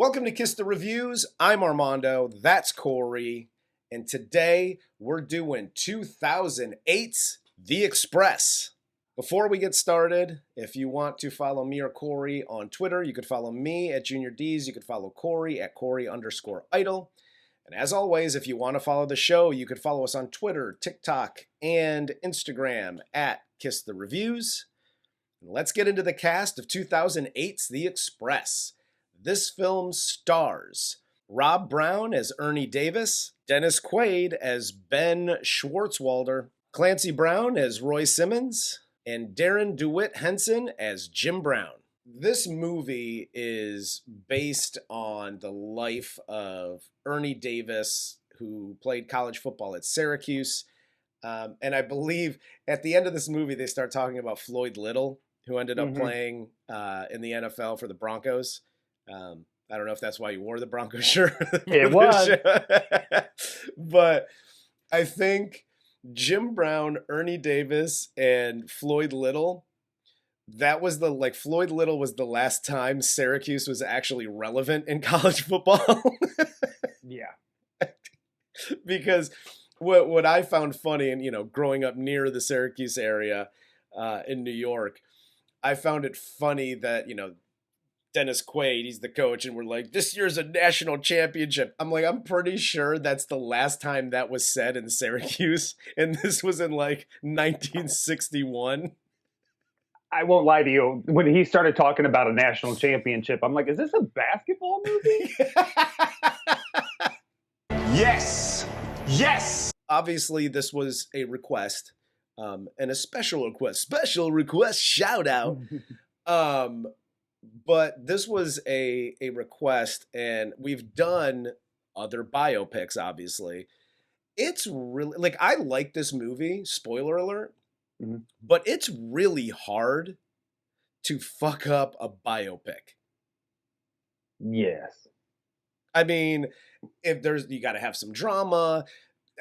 Welcome to Kiss the Reviews. I'm Armando, that's Corey, and today we're doing 2008's The Express. Before we get started, if you want to follow me or Corey on Twitter, you could follow me at Junior D's, you could follow Corey at Corey_idol. And as always, if you want to follow the show, you could follow us on Twitter, TikTok, and Instagram at Kiss the Reviews. And let's get into the cast of 2008's The Express. This film stars Rob Brown as Ernie Davis, Dennis Quaid as Ben Schwartzwalder, Clancy Brown as Roy Simmons, and Darren DeWitt Henson as Jim Brown. This movie is based on the life of Ernie Davis, who played college football at Syracuse. And I believe at the end of this movie, they start talking about Floyd Little, who ended up playing in the NFL for the Broncos. I don't know if that's why you wore the Broncos shirt. It was. But I think Jim Brown, Ernie Davis, and Floyd Little, Floyd Little was the last time Syracuse was actually relevant in college football. Yeah. Because what I found funny, and growing up near the Syracuse area in New York, I found it funny that, Dennis Quaid, he's the coach, and we're like, this year's a national championship. I'm like, I'm pretty sure that's the last time that was said in Syracuse, and this was in 1961. I won't lie to you. When he started talking about a national championship, I'm like, is this a basketball movie? Yes! Yes! Obviously, this was a request, and a special request, shout out. But this was a request, and we've done other biopics, obviously. It's really, I like this movie, spoiler alert, but it's really hard to fuck up a biopic. Yes. I mean, you got to have some drama.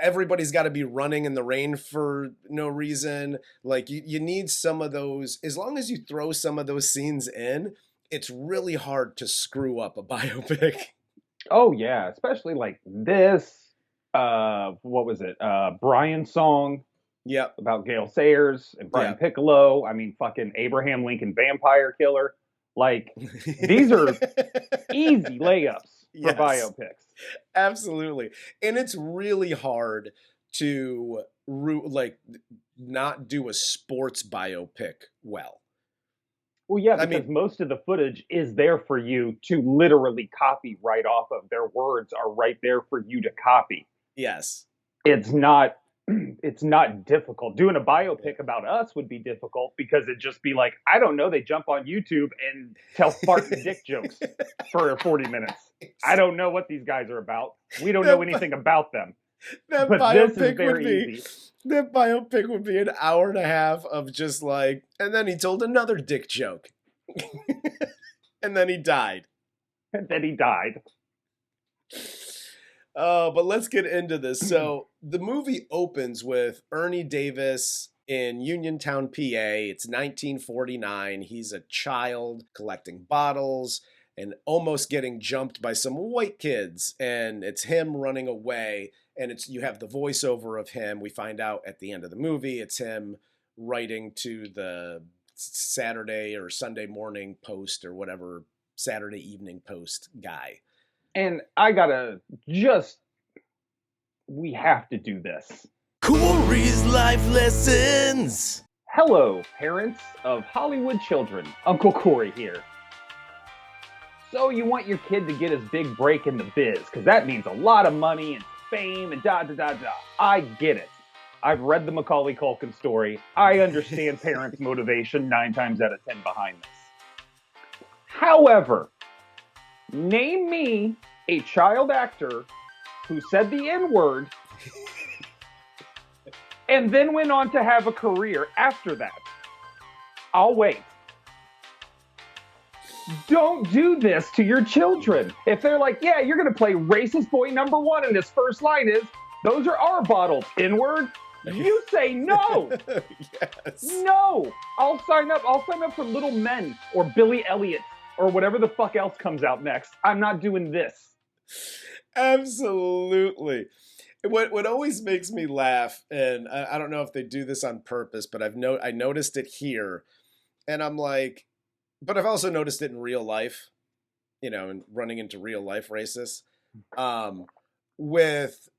Everybody's got to be running in the rain for no reason. You need some of those. As long as you throw some of those scenes in, it's really hard to screw up a biopic. Oh, yeah. Especially like this. What was it? Brian's song. Yep. About Gale Sayers and Brian Piccolo. I mean, fucking Abraham Lincoln Vampire Killer. These are easy layups for biopics. Absolutely. And it's really hard to not do a sports biopic well. Well, yeah, because most of the footage is there for you to literally copy right off of. Their words are right there for you to copy. Yes. It's not difficult. Doing a biopic about us would be difficult because it'd just be like, I don't know, they jump on YouTube and tell fart and dick jokes for 40 minutes. I don't know what these guys are about. We don't know anything about them. That biopic would be an hour and a half of just and then he told another dick joke. And then he died. But let's get into this. So the movie opens with Ernie Davis in Uniontown, PA. It's 1949. He's a child collecting bottles and almost getting jumped by some white kids. And it's him running away. And you have the voiceover of him. We find out at the end of the movie, it's him writing to the Saturday or Sunday Morning Post or whatever, Saturday Evening Post guy. And we have to do this. Corey's Life Lessons. Hello, parents of Hollywood children. Uncle Corey here. So you want your kid to get his big break in the biz, because that means a lot of money and fame and da-da-da-da. I get it. I've read the Macaulay Culkin story. I understand parents' motivation 9 times out of 10 behind this. However, name me a child actor who said the N-word and then went on to have a career after that. I'll wait. Don't do this to your children. If they're like, yeah, you're going to play racist boy number 1 and his first line is, those are our bottles, N-word. You say no. Yes. No. I'll sign up for Little Men or Billy Elliot or whatever the fuck else comes out next. I'm not doing this. Absolutely. What always makes me laugh, and I don't know if they do this on purpose, but I noticed it here, and I'm like, but I've also noticed it in real life, and running into real life racists, with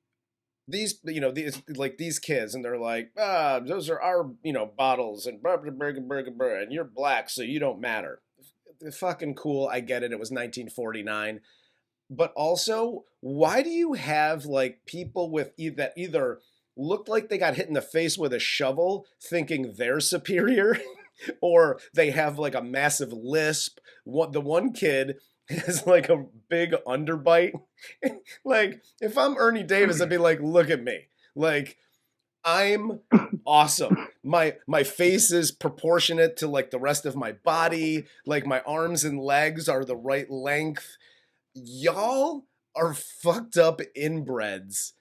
these kids, and they're like, those are our bottles, and blah, blah, blah, blah, blah, blah, and you're black, so you don't matter. Fucking cool, I get it. It was 1949. But also, why do you have like people with that either look like they got hit in the face with a shovel thinking they're superior, or they have like a massive lisp? The one kid has like a big underbite. Like, if I'm Ernie Davis, I'd be like, look at me. Like, I'm awesome. My face is proportionate to like the rest of my body. Like, my arms and legs are the right length. Y'all are fucked up inbreds.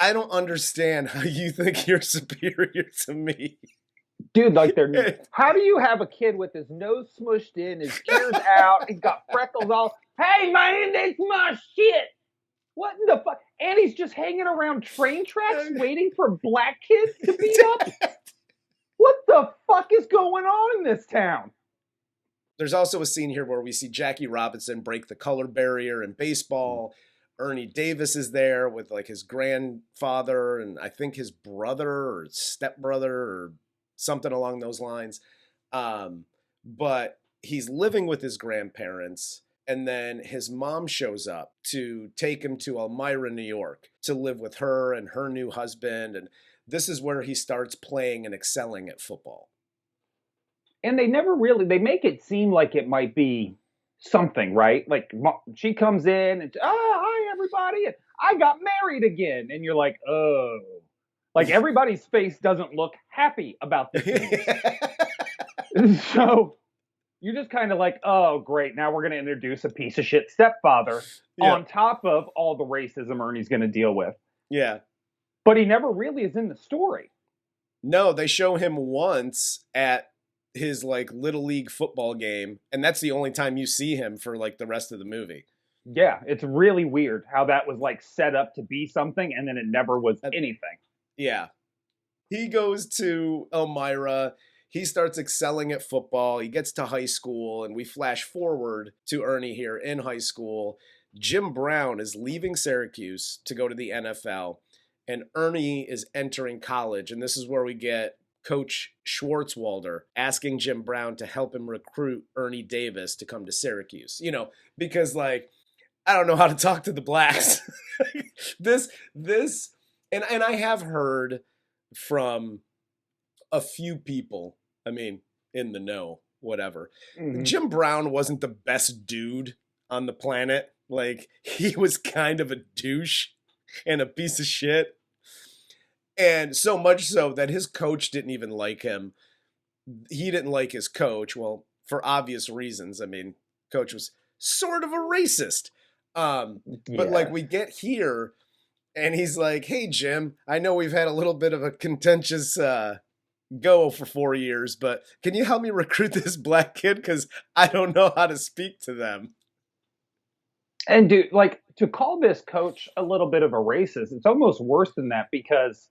I don't understand how you think you're superior to me. Dude, like how do you have a kid with his nose smushed in, his ears out, he's got freckles all, hey man, that's my shit. What in the fuck? And he's just hanging around train tracks waiting for black kids to beat up? What the fuck is going on in this town? There's also a scene here where we see Jackie Robinson break the color barrier in baseball. Ernie Davis is there with like his grandfather and I think his brother or stepbrother or something along those lines. But he's living with his grandparents, and then his mom shows up to take him to Elmira, New York, to live with her and her new husband. And this is where he starts playing and excelling at football. And they make it seem like it might be something, right? Like she comes in and, hi everybody, and I got married again. And you're like, oh. Like everybody's face doesn't look happy about this. So you're just kind of like, oh, great. Now we're going to introduce a piece of shit stepfather on top of all the racism Ernie's going to deal with. Yeah. But he never really is in the story. No, they show him once at his like little league football game, and that's the only time you see him for like the rest of the movie. Yeah, it's really weird how that was like set up to be something and then it never was anything. Yeah. He goes to Elmira, he starts excelling at football, he gets to high school, and we flash forward to Ernie here in high school. Jim Brown is leaving Syracuse to go to the NFL, and Ernie is entering college, and this is where we get Coach Schwartzwalder asking Jim Brown to help him recruit Ernie Davis to come to Syracuse. Because like, I don't know how to talk to the blacks. And I have heard from a few people, I mean, in the know, whatever. Mm-hmm. Jim Brown wasn't the best dude on the planet. Like, he was kind of a douche and a piece of shit. And so much so that his coach didn't even like him. He didn't like his coach. Well, for obvious reasons. I mean, coach was sort of a racist. But like we get here and he's like, hey, Jim, I know we've had a little bit of a contentious go for 4 years, but can you help me recruit this black kid? Because I don't know how to speak to them. And dude, like to call this coach a little bit of a racist, it's almost worse than that because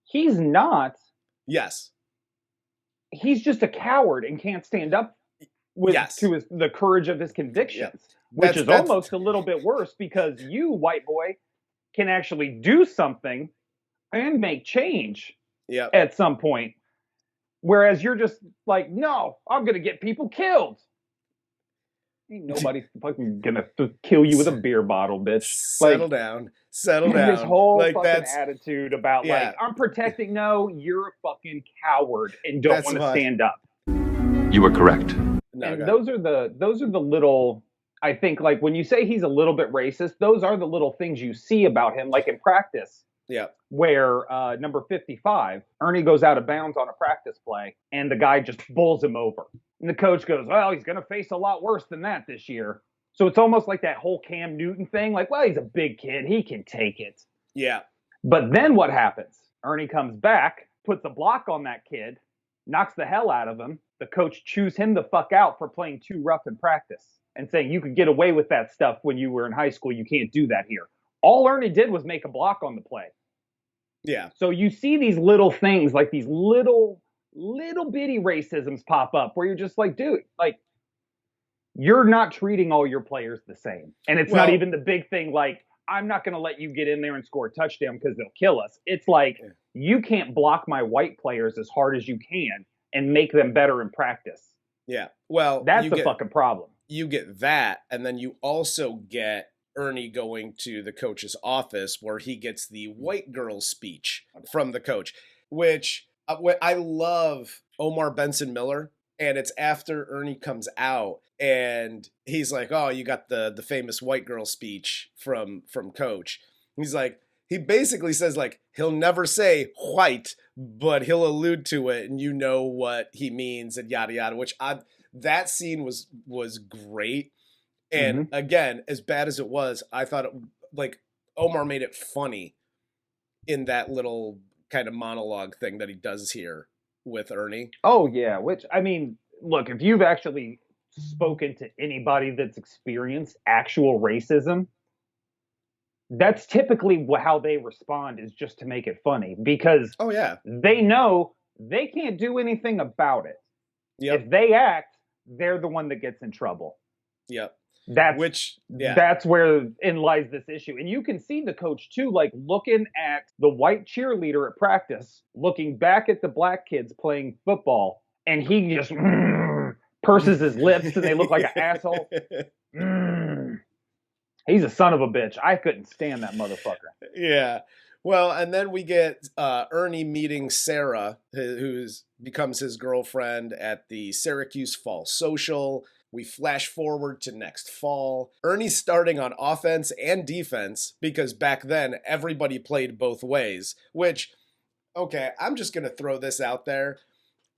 he's not. Yes. He's just a coward and can't stand up to the courage of his convictions, which is almost a little bit worse because you, white boy, can actually do something and make change at some point. Whereas you're just like, no, I'm going to get people killed. Ain't nobody fucking gonna kill you with a beer bottle, bitch. Settle down. This whole like fucking attitude about like, I'm protecting. No, you're a fucking coward and don't want to stand up. You were correct. No, and those are the little, I think, like when you say he's a little bit racist, those are the little things you see about him, like in practice. Yeah. Where number 55, Ernie goes out of bounds on a practice play, and the guy just bowls him over. And the coach goes, well, he's going to face a lot worse than that this year. So it's almost like that whole Cam Newton thing. Like, well, he's a big kid. He can take it. Yeah. But then what happens? Ernie comes back, puts a block on that kid, knocks the hell out of him. The coach chews him the fuck out for playing too rough in practice and saying you could get away with that stuff when you were in high school. You can't do that here. All Ernie did was make a block on the play. Yeah. So you see these little things, like these little bitty racisms pop up where you're just like, dude, like, you're not treating all your players the same. And it's not even the big thing like, I'm not going to let you get in there and score a touchdown because they'll kill us. It's like, you can't block my white players as hard as you can and make them better in practice. Yeah. Well, that's the fucking problem. You get that, and then you also get Ernie going to the coach's office where he gets the white girl speech from the coach, which I love Omar Benson Miller. And it's after Ernie comes out and he's like, oh, you got the famous white girl speech from coach. He's like, he basically says like, he'll never say white, but he'll allude to it and you know what he means and yada yada, which that scene was great. And again, as bad as it was, I thought like Omar made it funny in that little kind of monologue thing that he does here with Ernie. Oh yeah, which I mean, look, if you've actually spoken to anybody that's experienced actual racism, that's typically how they respond, is just to make it funny, because they know they can't do anything about it. If they act, they're the one that gets in trouble. That's where in lies this issue. And you can see the coach too, like looking at the white cheerleader at practice, looking back at the black kids playing football, and he just purses his lips and they look like an asshole. He's a son of a bitch. I couldn't stand that motherfucker. Yeah. Well, and then we get Ernie meeting Sarah, who becomes his girlfriend at the Syracuse Fall Social. We flash forward to next fall. Ernie's starting on offense and defense because back then everybody played both ways, which, okay, I'm just going to throw this out there.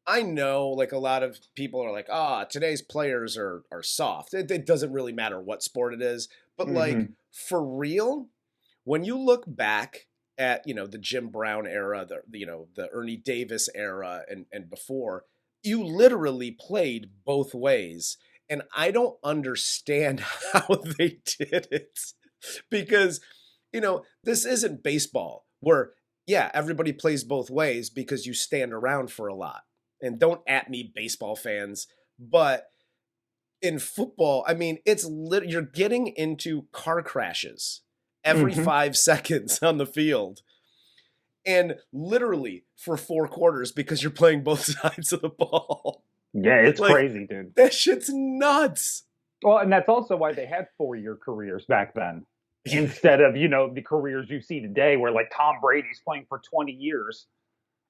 I know like a lot of people are like, today's players are soft. It doesn't really matter what sport it is. But like for real, when you look back at, the Jim Brown era, the Ernie Davis era and before, you literally played both ways. And I don't understand how they did it because, this isn't baseball where, everybody plays both ways because you stand around for a lot. And don't at me, baseball fans. But in football, I mean, you're getting into car crashes every 5 seconds on the field. And literally for 4 quarters because you're playing both sides of the ball. Yeah, it's crazy, dude. That shit's nuts. Well, and that's also why they had 4-year careers back then. Instead of, the careers you see today where like Tom Brady's playing for 20 years.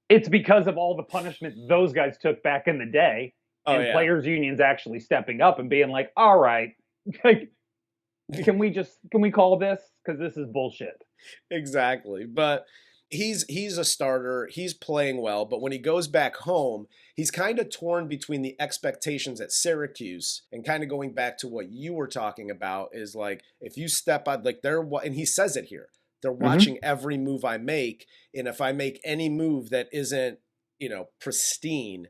It's because of all the punishment those guys took back in the day. And players' unions actually stepping up and being like, all right, can we call this? Because this is bullshit. Exactly. But he's a starter. He's playing well. But when he goes back home, he's kind of torn between the expectations at Syracuse and kind of going back to what you were talking about is like, if you step out, like and he says it here, they're watching every move I make. And if I make any move that isn't, pristine,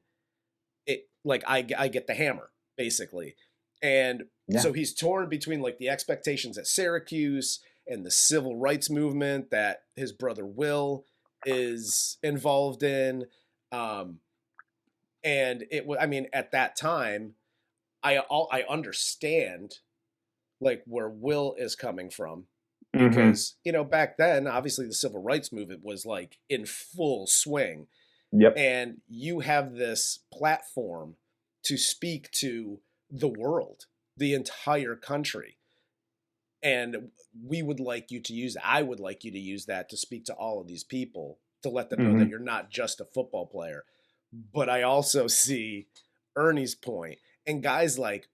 like I get the hammer basically. And so he's torn between like the expectations at Syracuse and the civil rights movement that his brother Will is involved in. And at that time, I understand like where Will is coming from because, back then, obviously the civil rights movement was like in full swing. Yep. And you have this platform to speak to the world, the entire country. And we would like you to use, I would like you to use that to speak to all of these people, to let them know that you're not just a football player. But I also see Ernie's point and guys like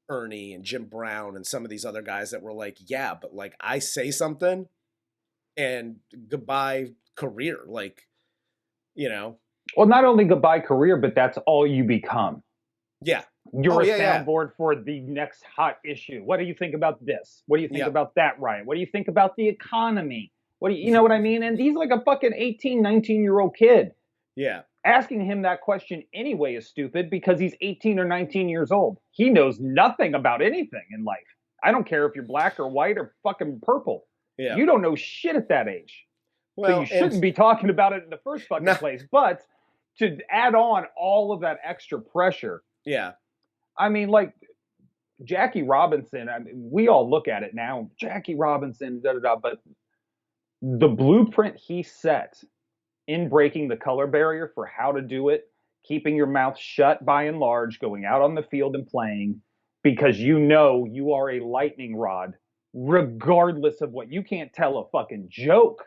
Ernie and Jim Brown and some of these other guys that were like, yeah, but like I say something and goodbye career, like, Well, not only goodbye career, but that's all you become. Yeah. You're a soundboard for the next hot issue. What do you think about this? What do you think about that, Ryan? What do you think about the economy? You know what I mean? And he's like a fucking 18, 19-year-old kid. Yeah. Asking him that question anyway is stupid because he's 18 or 19 years old. He knows nothing about anything in life. I don't care if you're black or white or fucking purple. Yeah. You don't know shit at that age. Well, so you shouldn't be talking about it in the first fucking place. But to add on all of that extra pressure. Yeah. I mean, like, Jackie Robinson, I mean, we all look at it now, Jackie Robinson, but the blueprint he set in breaking the color barrier for how to do it, keeping your mouth shut by and large, going out on the field and playing, because you know you are a lightning rod, regardless of what. You can't tell a fucking joke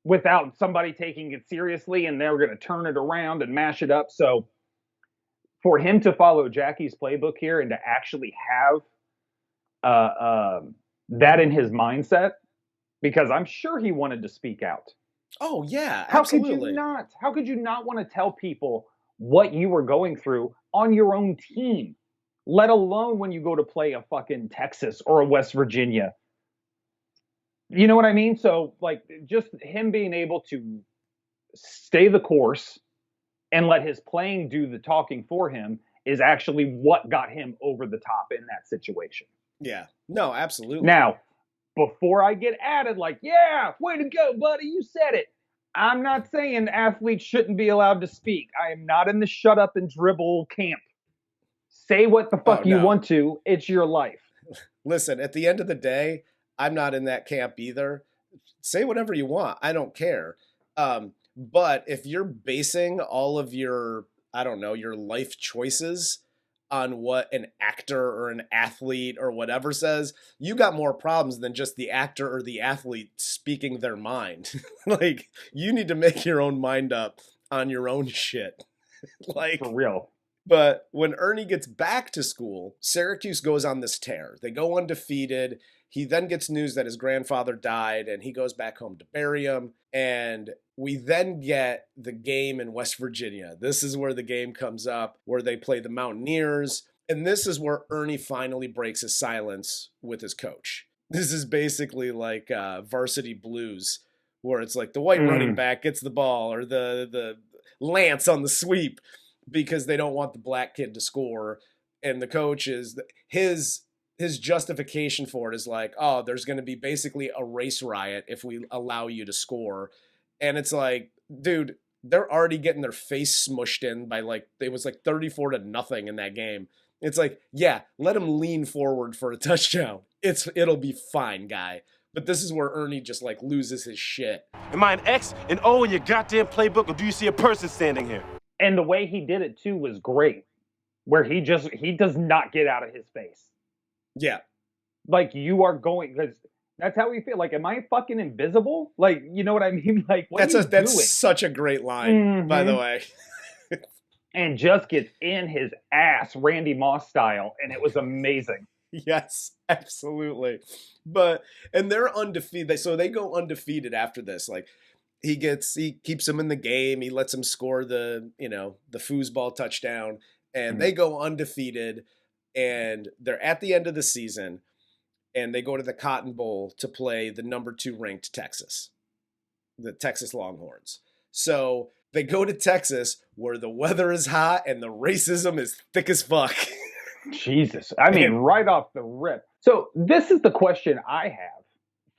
without somebody taking it seriously, and they're going to turn it around and mash it up. So for him to follow Jackie's playbook here and to actually have that in his mindset, because I'm sure he wanted to speak out. Oh yeah, absolutely. How could you not want to tell people what you were going through on your own team, let alone when you go to play a fucking Texas or a West Virginia? You know what I mean? So, like, just him being able to stay the course and let his playing do the talking for him is actually what got him over the top in that situation. Yeah. No, absolutely. Now, before I get added, like, yeah, way to go, buddy, you said it. I'm not saying athletes shouldn't be allowed to speak. I am not in the shut up and dribble camp. Say what the fuck you want to. It's your life. Listen, at the end of the day, I'm not in that camp either. Say whatever you want. I don't care. But if you're basing all of your, I don't know, your life choices on what an actor or an athlete or whatever says, you got more problems than just the actor or the athlete speaking their mind. Like, you need to make your own mind up on your own shit. Like, for real. But when Ernie gets back to school, Syracuse goes on this tear. They go undefeated. He then gets news that his grandfather died, and he goes back home to bury him. And we then get the game in West Virginia. This is where the game comes up, where they play the Mountaineers. And this is where Ernie finally breaks his silence with his coach. This is basically like Varsity Blues, where it's like the white running back gets the ball, or the Lance on the sweep, because they don't want the black kid to score. And the coach is, his justification for it is like, oh, there's going to be basically a race riot if we allow you to score. And it's like, dude, they're already getting their face smushed in by, like, it was like 34-0 in that game. It's like, yeah, let him lean forward for a touchdown. It'll be fine, guy. But this is where Ernie just, like, loses his shit. Am I an X and O in your goddamn playbook, or do you see a person standing here? And the way he did it too was great, where he does not get out of his face. Yeah. Like, you are going, because that's how we feel. Like, am I fucking invisible? Like, you know what I mean? Like, that's doing? Such a great line, by the way. And just gets in his ass, Randy Moss style, and it was amazing. Yes, absolutely. And they're undefeated. So they go undefeated after this. Like, he keeps him in the game. He lets him score the foosball touchdown, and they go undefeated. And they're at the end of the season, and they go to the Cotton Bowl to play the number 2 ranked Texas, the Texas Longhorns. So they go to Texas, where the weather is hot and the racism is thick as fuck. Jesus. I mean, right off the rip. So this is the question I have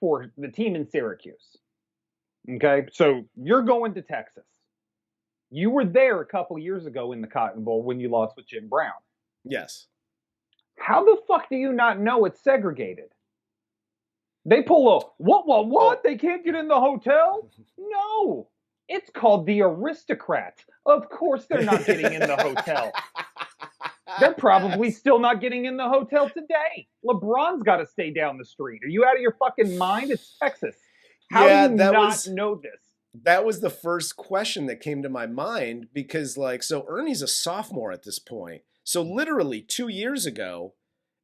for the team in Syracuse. Okay, so you're going to Texas. You were there a couple years ago in the Cotton Bowl when you lost with Jim Brown. Yes. How the fuck do you not know it's segregated? They pull a, what? They can't get in the hotel? No. It's called the Aristocrat. Of course they're not getting in the hotel. They're probably still not getting in the hotel today. LeBron's got to stay down the street. Are you out of your fucking mind? It's Texas. How do you not know this? That was the first question that came to my mind, because, like, so Ernie's a sophomore at this point. So literally 2 years ago,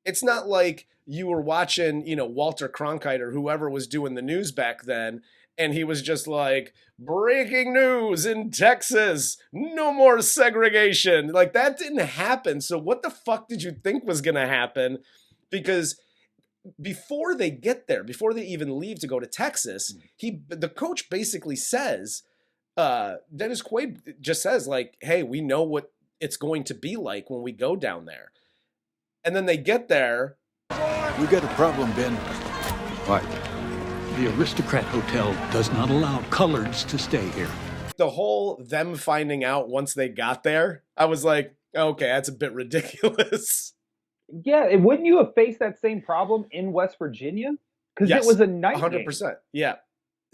it's not like you were watching, Walter Cronkite or whoever was doing the news back then, and he was just like, breaking news in Texas, no more segregation. Like, that didn't happen. So what the fuck did you think was going to happen? Because before they get there, before they even leave to go to Texas, the coach basically says, Dennis Quaid just says, like, hey, we know what it's going to be like when we go down there. And then they get there. We got a problem, Ben. What? The Aristocrat Hotel does not allow coloreds to stay here. The whole them finding out once they got there, I was like, okay, that's a bit ridiculous. Yeah, wouldn't you have faced that same problem in West Virginia? Because Yes, it was a night 100%. game. Yeah.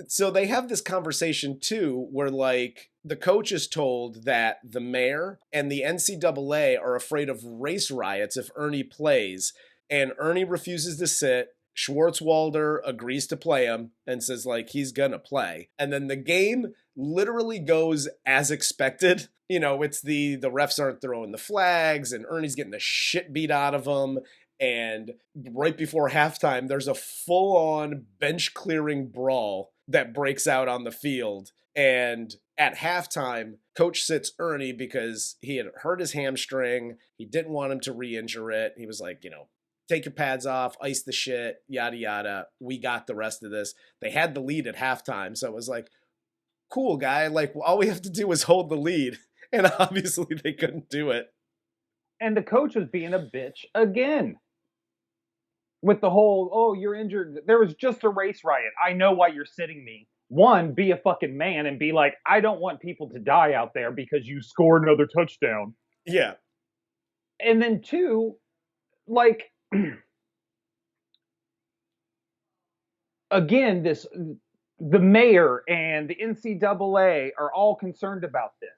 So they have this conversation too, where like the coach is told that the mayor and the NCAA are afraid of race riots if Ernie plays, and Ernie refuses to sit. Schwartzwalder agrees to play him and says like he's gonna play, and then the game literally goes as expected. You know, it's the refs aren't throwing the flags, and Ernie's getting the shit beat out of him. And right before halftime, there's a full-on bench-clearing brawl that breaks out on the field. And at halftime, coach sits Ernie because he had hurt his hamstring. He didn't want him to re-injure it. He was like, you know, take your pads off, ice the shit, yada, yada. We got the rest of this. They had the lead at halftime, so it was like, cool, guy. Like, all we have to do is hold the lead. And obviously they couldn't do it. And the coach was being a bitch again. With the whole, oh, you're injured. There was just a race riot. I know why you're sitting me. One, be a fucking man and be like, I don't want people to die out there because you scored another touchdown. Yeah. And then two, like, again, the mayor and the NCAA are all concerned about this.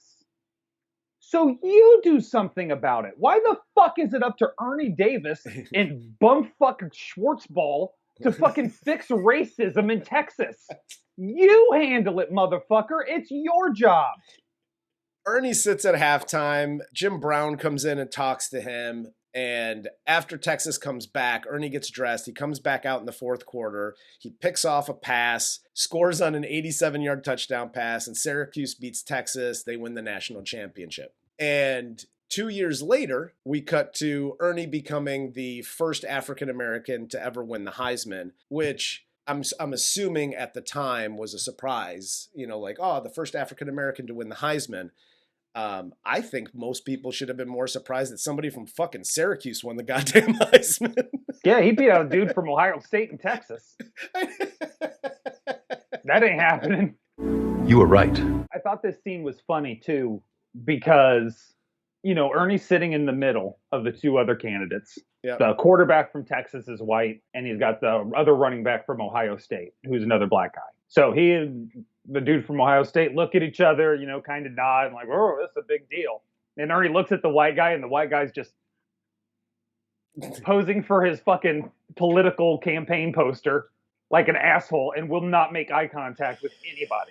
So you do something about it. Why the fuck is it up to Ernie Davis and bumfuck Schwartzwalder to fucking fix racism in Texas? You handle it, motherfucker. It's your job. Ernie sits at halftime. Jim Brown comes in and talks to him. And after Texas comes back, Ernie gets dressed. He comes back out in the fourth quarter. He picks off a pass, scores on an 87-yard touchdown pass, and Syracuse beats Texas. They win the national championship. And 2 years later, we cut to Ernie becoming the first African-American to ever win the Heisman, which I'm assuming at the time was a surprise. You know, like, oh, the first African-American to win the Heisman. I think most people should have been more surprised that somebody from fucking Syracuse won the goddamn Heisman. Yeah, he beat out a dude from Ohio State and Texas. That ain't happening. You were right. I thought this scene was funny, too, because, you know, Ernie's sitting in the middle of the two other candidates. Yep. The quarterback from Texas is white, and he's got the other running back from Ohio State, who's another black guy. So he and the dude from Ohio State look at each other, you know, kind of nod, and like, oh, this is a big deal. And Ernie looks at the white guy, and the white guy's just posing for his fucking political campaign poster like an asshole and will not make eye contact with anybody.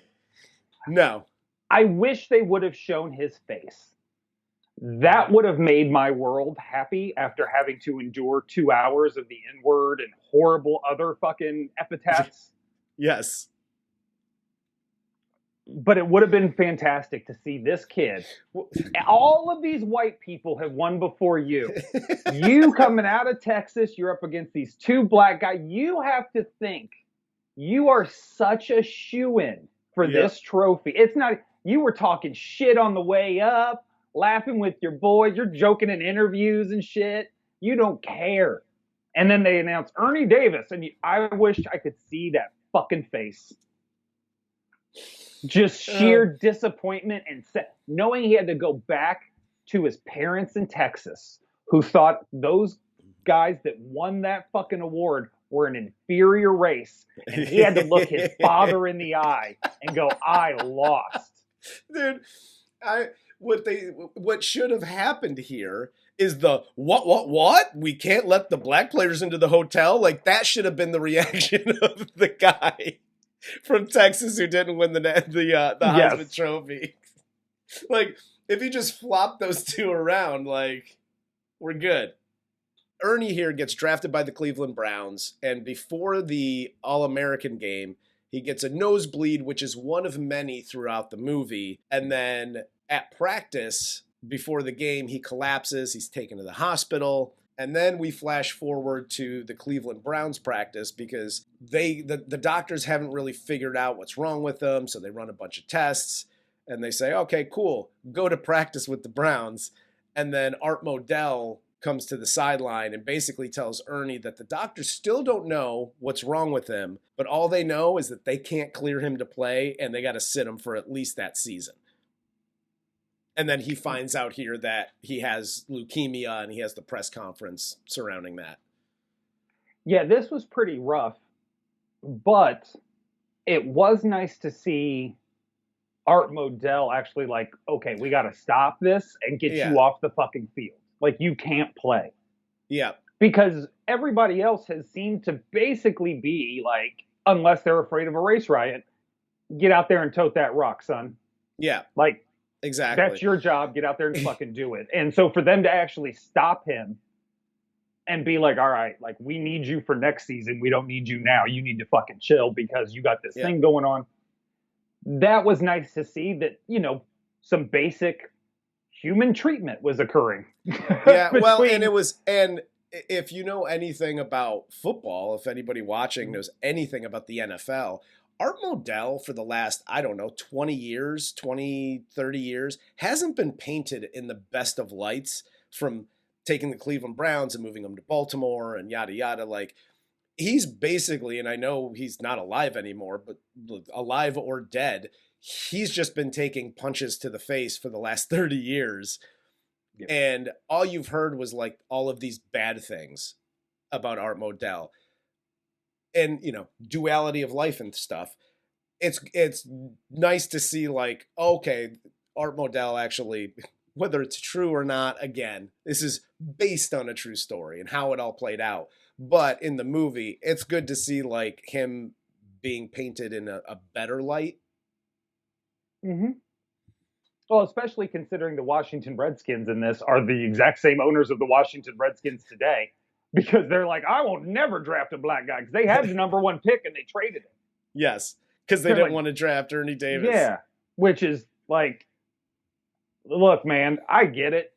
No. I wish they would have shown his face. That would have made my world happy after having to endure 2 hours of the N-word and horrible other fucking epithets. Yes. But it would have been fantastic to see this kid. All of these white people have won before you. You coming out of Texas, you're up against these two black guys. You have to think you are such a shoo-in for this trophy. It's not, you were talking shit on the way up, laughing with your boys. You're joking in interviews and shit. You don't care. And then they announce Ernie Davis. And I wish I could see that fucking face. Just sheer disappointment and knowing he had to go back to his parents in Texas who thought those guys that won that fucking award were an inferior race. And he had to look his father in the eye and go, I lost. Dude, what should have happened here is the what? We can't let the black players into the hotel? Like, that should have been the reaction of the guy from Texas who didn't win the Heisman Trophy. Like, if you just flop those two around, like, we're good. Ernie here gets drafted by the Cleveland Browns, and before the All-American game, he gets a nosebleed, which is one of many throughout the movie. And then at practice, before the game, he collapses. He's taken to the hospital. And then we flash forward to the Cleveland Browns practice because the doctors haven't really figured out what's wrong with him. So they run a bunch of tests. And they say, okay, cool, go to practice with the Browns. And then Art Modell comes to the sideline and basically tells Ernie that the doctors still don't know what's wrong with him, but all they know is that they can't clear him to play and they got to sit him for at least that season. And then he finds out here that he has leukemia and he has the press conference surrounding that. Yeah, this was pretty rough, but it was nice to see Art Modell actually like, okay, we got to stop this and get you off the fucking field. Like, you can't play. Yeah. Because everybody else has seemed to basically be like, unless they're afraid of a race riot, get out there and tote that rock, son. Yeah. Like, exactly. That's your job. Get out there and fucking do it. And so for them to actually stop him and be like, all right, like, we need you for next season. We don't need you now. You need to fucking chill because you got this thing going on. That was nice to see that, you know, some basic human treatment was occurring. Yeah, well, and if you know anything about football, if anybody watching knows anything about the NFL, Art Modell for the last, 20 years, 30 years, hasn't been painted in the best of lights, from taking the Cleveland Browns and moving them to Baltimore and yada, yada. Like, he's basically, and I know he's not alive anymore, but alive or dead, he's just been taking punches to the face for the last 30 years. Yeah. And all you've heard was like all of these bad things about Art Modell and, you know, duality of life and stuff. It's nice to see like, okay, Art Modell actually, whether it's true or not, again, this is based on a true story and how it all played out. But in the movie, it's good to see like him being painted in a better light. Mm-hmm. Well, especially considering the Washington Redskins in this are the exact same owners of the Washington Redskins today, because they're like, I will never draft a black guy, because they had the number one pick and they traded him. Yes, because they didn't want to draft Ernie Davis. Yeah, which is like, look, man, I get it.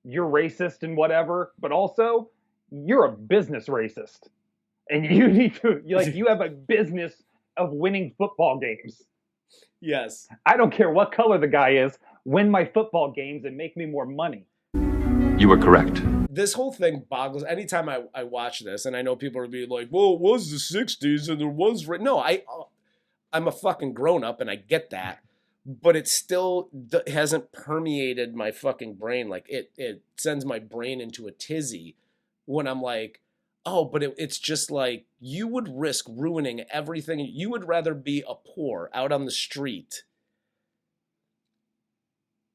You're racist and whatever, but also you're a business racist, and you need to you have a business of winning football games. Yes. I don't care what color the guy is. Win my football games and make me more money. You were correct. This whole thing boggles. Anytime I watch this, and I know people are being like, well, it was the 60s and there was... No, I'm a fucking grown-up and I get that. But it still hasn't permeated my fucking brain. Like, it sends my brain into a tizzy when I'm like, oh, but it's just like, you would risk ruining everything. You would rather be a poor out on the street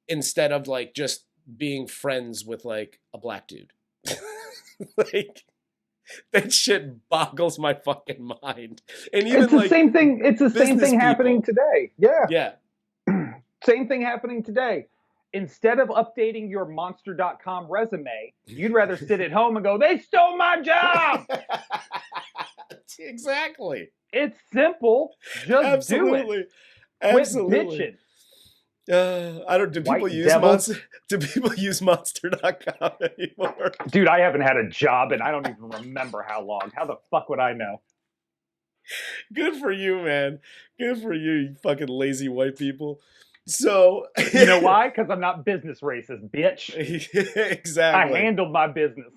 instead of like just being friends with like a black dude. Like, that shit boggles my fucking mind. And even it's the same thing. It's the same thing happening today. Yeah. Yeah. Same thing happening today. Instead of updating your monster.com resume, you'd rather sit at home and go, they stole my job. Exactly. It's simple. Just do it. Absolutely. Quit bitching. I don't. Do people use Monster? Do people use Monster.com anymore? Dude, I haven't had a job and I don't even remember how long. How the fuck would I know? Good for you, man. Good for you, you fucking lazy white people. So you know why? Because I'm not business racist, bitch. Exactly. I handled my business.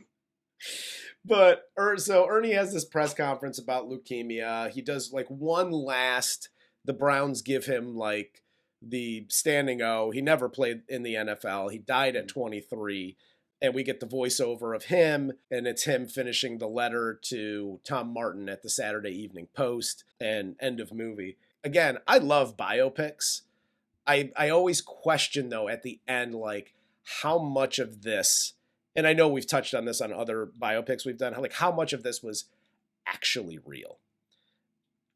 But so Ernie has this press conference about leukemia. He does like one last. The Browns give him like the standing O. He never played in the NFL. He died at 23. And we get the voiceover of him, and it's him finishing the letter to Tom Martin at the Saturday Evening Post, and end of movie. Again, I love biopics. I always question, though, at the end, like, how much of this, and I know we've touched on this on other biopics we've done, like, how much of this was actually real?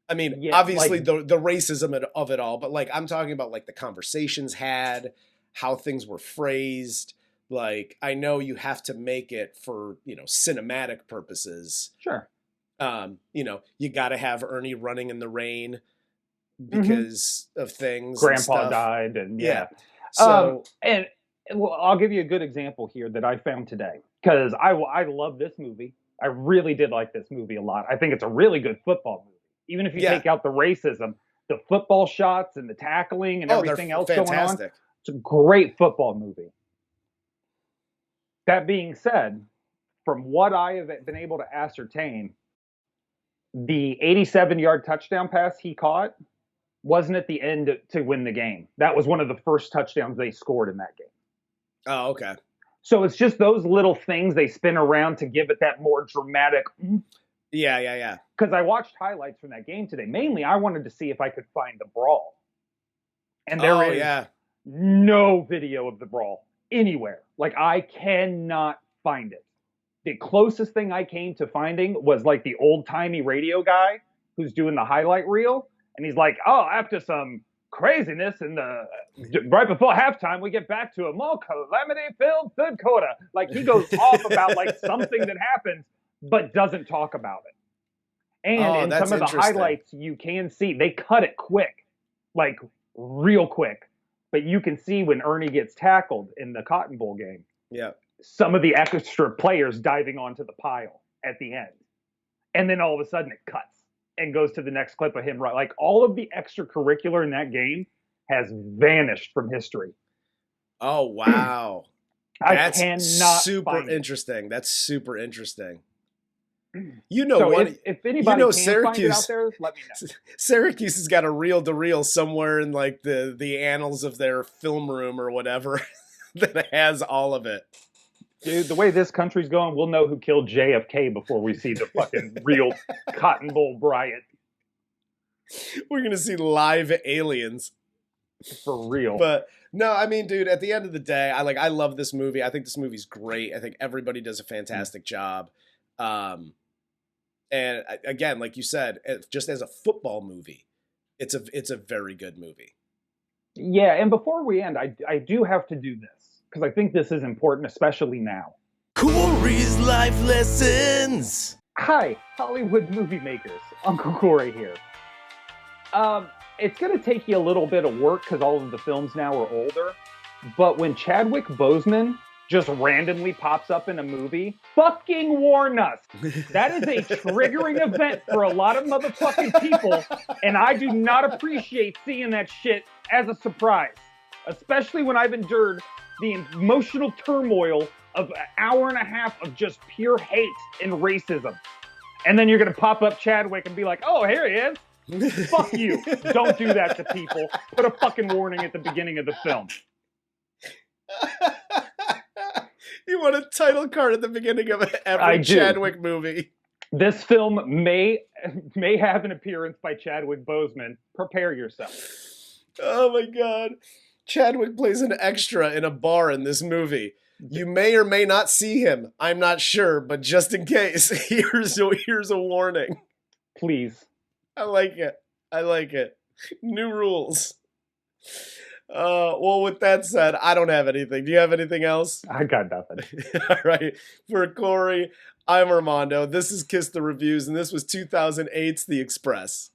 I mean, yeah, obviously, like, the racism of it all, but, like, I'm talking about, like, the conversations had, how things were phrased. Like, I know you have to make it for, you know, cinematic purposes. Sure. You know, you got to have Ernie running in the rain because of things. Grandpa died, and yeah. So, and well, I'll give you a good example here that I found today, because I love this movie. I really did like this movie a lot. I think it's a really good football movie. Even if you take out the racism, the football shots and the tackling and everything else fantastic. going on. It's a great football movie. That being said, from what I have been able to ascertain, the 87-yard touchdown pass he caught wasn't at the end to win the game. That was one of the first touchdowns they scored in that game. Oh, okay. So it's just those little things they spin around to give it that more dramatic. Yeah. Because I watched highlights from that game today. Mainly, I wanted to see if I could find the brawl. And there is no video of the brawl anywhere. Like, I cannot find it. The closest thing I came to finding was like the old-timey radio guy who's doing the highlight reel. And he's like, oh, after some craziness right before halftime, we get back to a more calamity-filled third quarter. Like, he goes off about like something that happened, but doesn't talk about it. And in some of the highlights, you can see they cut it quick, like real quick. But you can see when Ernie gets tackled in the Cotton Bowl game. Yeah. Some of the extra players diving onto the pile at the end. And then all of a sudden it cuts and goes to the next clip of him. Like, all of the extracurricular in that game has vanished from history. Oh, wow. That's super interesting. That's super interesting. You know, so if anybody can find it out there, let me know. Syracuse has got a reel-to-reel somewhere in like the annals of their film room or whatever that has all of it. Dude, the way this country's going, we'll know who killed JFK before we see the fucking real Cotton Bowl riot. We're going to see live aliens. For real. But no, I mean, dude, at the end of the day, I love this movie. I think this movie's great. I think everybody does a fantastic job. And again, like you said, just as a football movie, it's a very good movie. Yeah, and before we end, I do have to do this. Because I think this is important, especially now. Corey's Life Lessons. Hi, Hollywood movie makers. Uncle Corey here. It's going to take you a little bit of work because all of the films now are older. But when Chadwick Boseman just randomly pops up in a movie, fucking warn us. That is a triggering event for a lot of motherfucking people. And I do not appreciate seeing that shit as a surprise. Especially when I've endured the emotional turmoil of an hour and a half of just pure hate and racism. And then you're going to pop up Chadwick and be like, oh, here he is. Fuck you. Don't do that to people. Put a fucking warning at the beginning of the film. You want a title card at the beginning of every Chadwick movie. This film may have an appearance by Chadwick Boseman. Prepare yourself. Oh my God. Chadwick plays an extra in a bar in this movie. You may or may not see him. I'm not sure, but just in case, here's a warning. Please. I like it. New rules. Well, with that said, I don't have anything. Do you have anything else? I got nothing. All right. For Corey, I'm Armando. This is Kiss the Reviews, and this was 2008's The Express.